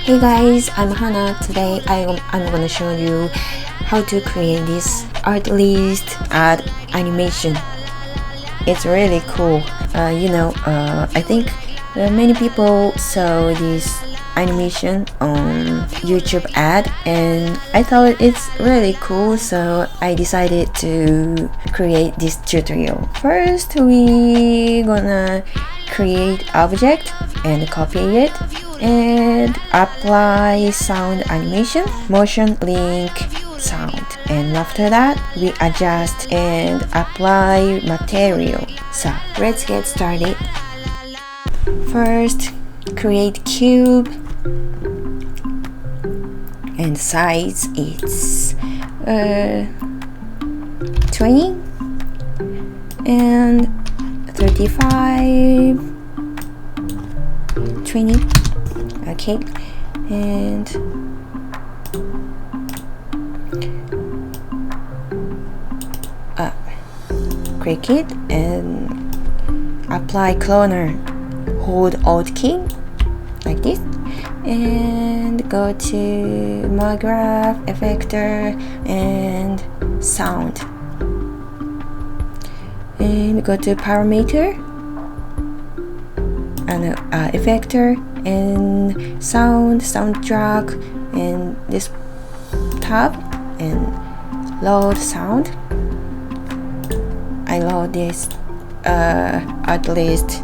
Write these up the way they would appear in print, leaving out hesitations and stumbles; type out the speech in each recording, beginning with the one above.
Hey guys, I'm Hannah. Today I'm gonna show you how to create this Artlist ad animation. It's really cool. I think many people saw this animation on YouTube ad, and I thought it's really cool, so I decided to create this tutorial. First, we gonna create object and copy it and apply sound animation, motion link sound, and after that we adjust and apply material. So let's get started. First, create cube and size it's 20 and 35, 20. Okay, and click it and apply cloner. Hold Alt key like this and go to my graph, effector, and sound, and go to parameter and effector and soundtrack, and this tab and load sound. I load this Artlist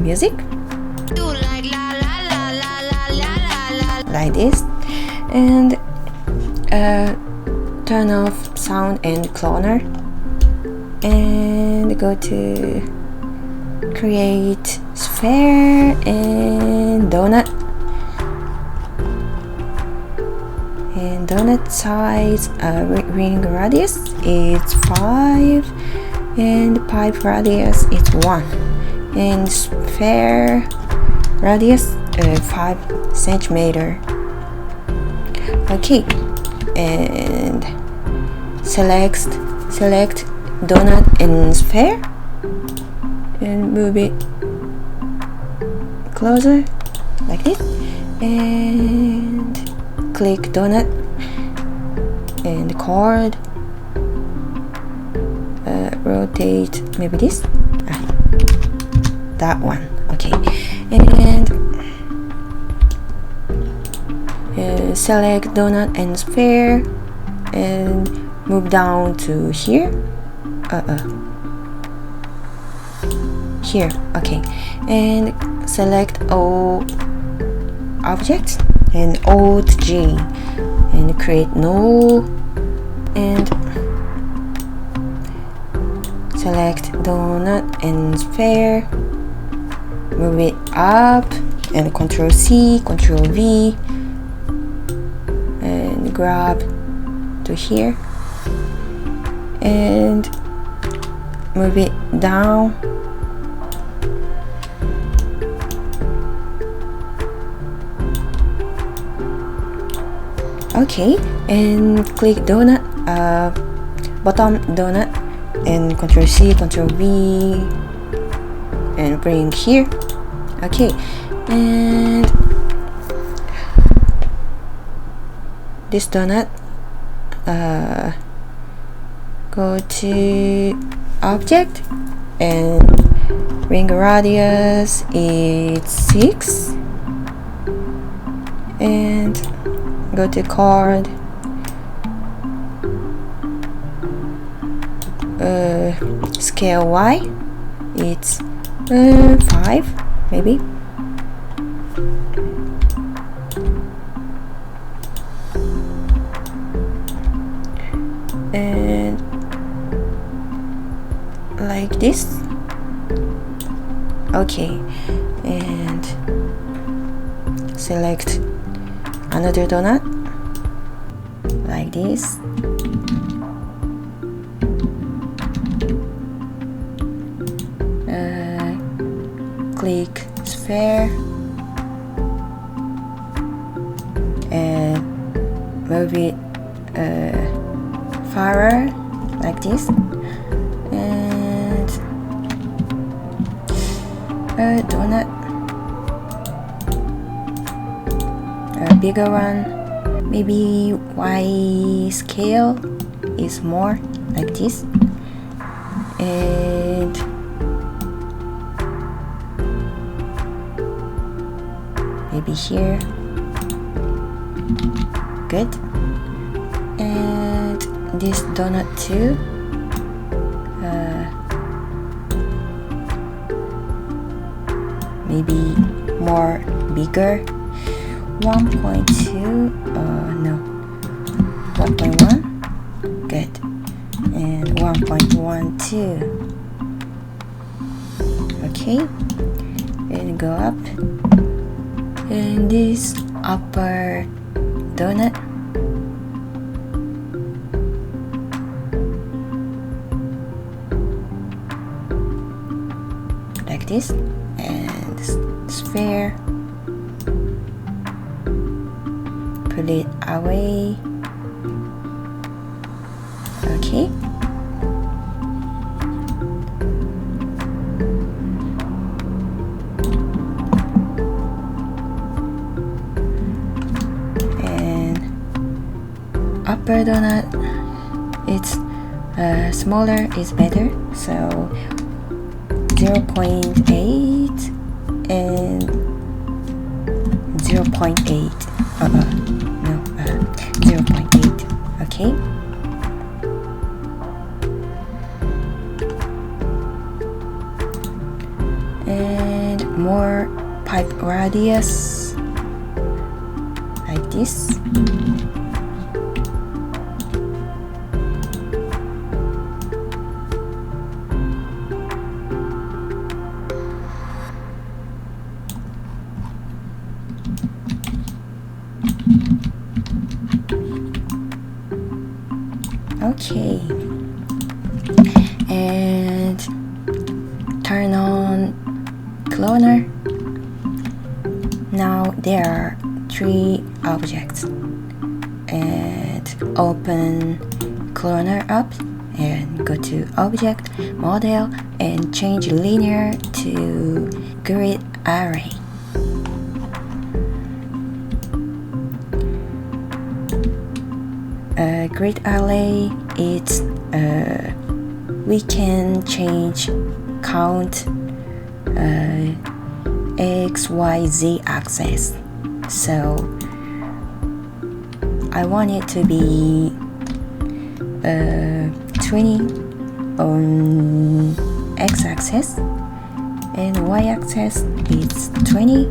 music like this, and turn off sound and cloner, and go to create sphere and donut, and donut size ring radius it's 5 and pipe radius it's 1, and sphere radius 5 centimeter. Okay, and select donut and sphere and move it closer like this, and click donut and chord, rotate maybe this, that one. Okay, and select donut and sphere and move down to here. Here. Okay, and select all objects and Alt G and create null, and select donut and sphere, move it up, and Ctrl C, Ctrl V, and grab to here and move it down. Okay, and click donut, bottom donut, and Ctrl C, Ctrl V, and bring here. Okay, and this donut, go to object and ring radius is 6, and go to chord, scale Y it's 5 maybe, and like this. Okay, and select another donut like this, click sphere and move it farther like this, and donut a bigger one. Maybe Y scale is more like this, and maybe here. Good. And this donut too. Maybe more bigger. 1.2. No. 1.1. Good. And 1.12. Okay. And go up. And this upper donut. Like this. And sphere. Put it away. Okay. And upper donut, it's smaller is better, so 0.8 and 0.8. 0.8. Okay. And more pipe radius like this. Okay, and turn on cloner. Now there are 3 objects, and open cloner up and go to object, model, and change linear to grid array. Grid array, it's we can change count X, Y, Z axis. So I want it to be 20 on X axis, and Y axis is 20,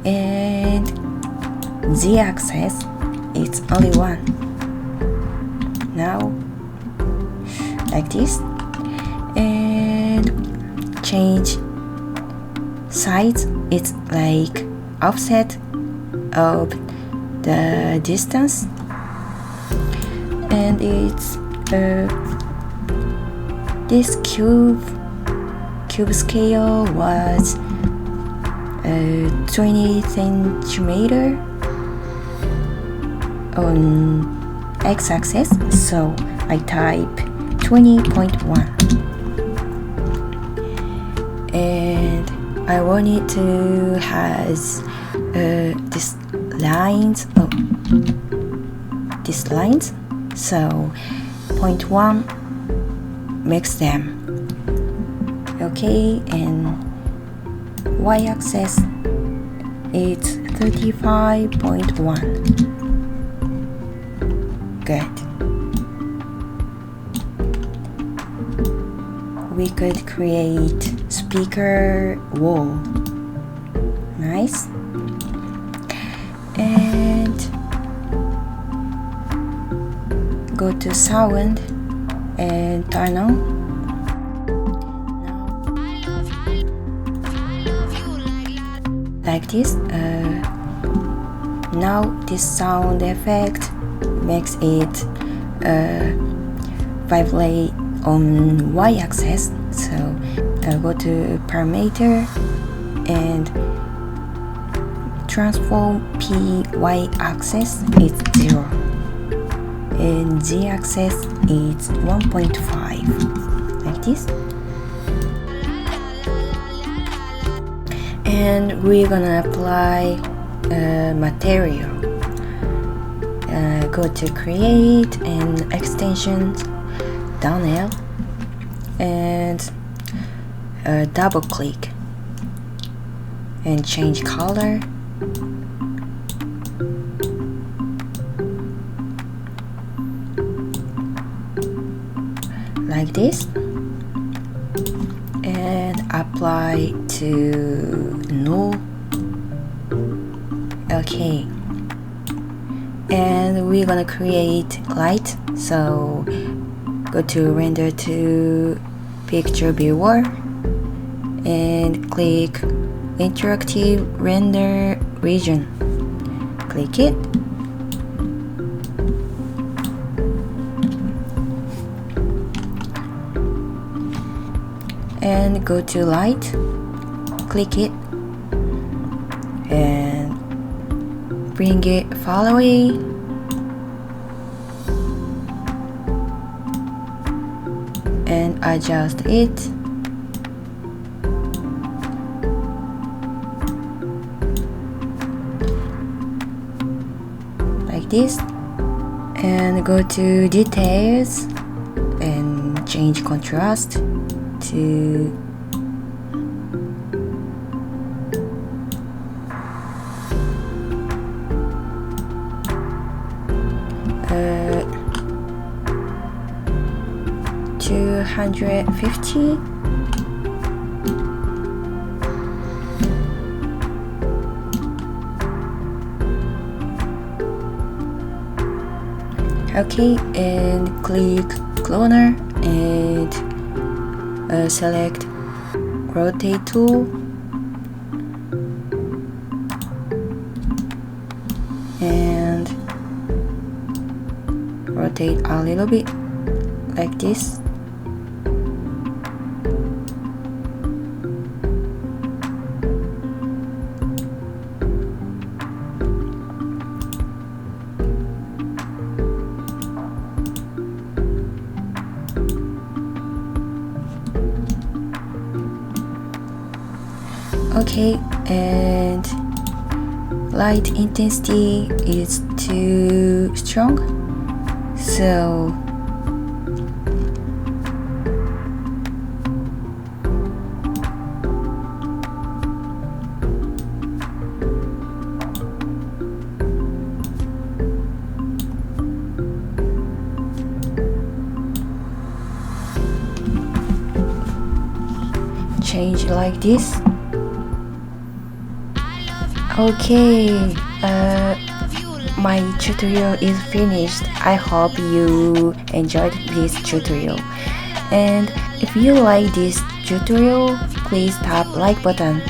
and Z axis it's only 1. Now like this, and change size, it's like offset of the distance, and it's this cube scale was 20 centimeter on x-axis, so I type 20.1, and I want it to has these lines, so 0.1 makes them okay, and y-axis it's 35.1. Good. We could create speaker wall. Nice. And go to sound and turn on. Like this. Now this sound effect makes it vibrate on y-axis, so I'll go to parameter and transform p y-axis is 0 and z-axis is 1.5, like this. And we're gonna apply material. Go to create and extensions, down arrow, and double click and change color. Like this, and apply to null. Okay, and we're gonna create light, so go to render to picture viewer and click interactive render region. Click it. And go to light, click it, and bring it far away. And adjust it. Like this. And go to details and change contrast to 250. Okay, and click cloner and select rotate tool and rotate a little bit like this. Okay, and light intensity is too strong, so change like this. Okay, my tutorial is finished. I hope you enjoyed this tutorial, and if you like this tutorial, please tap like button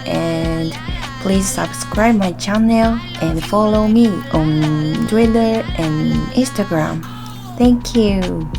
and please subscribe my channel and follow me on Twitter and Instagram. Thank you.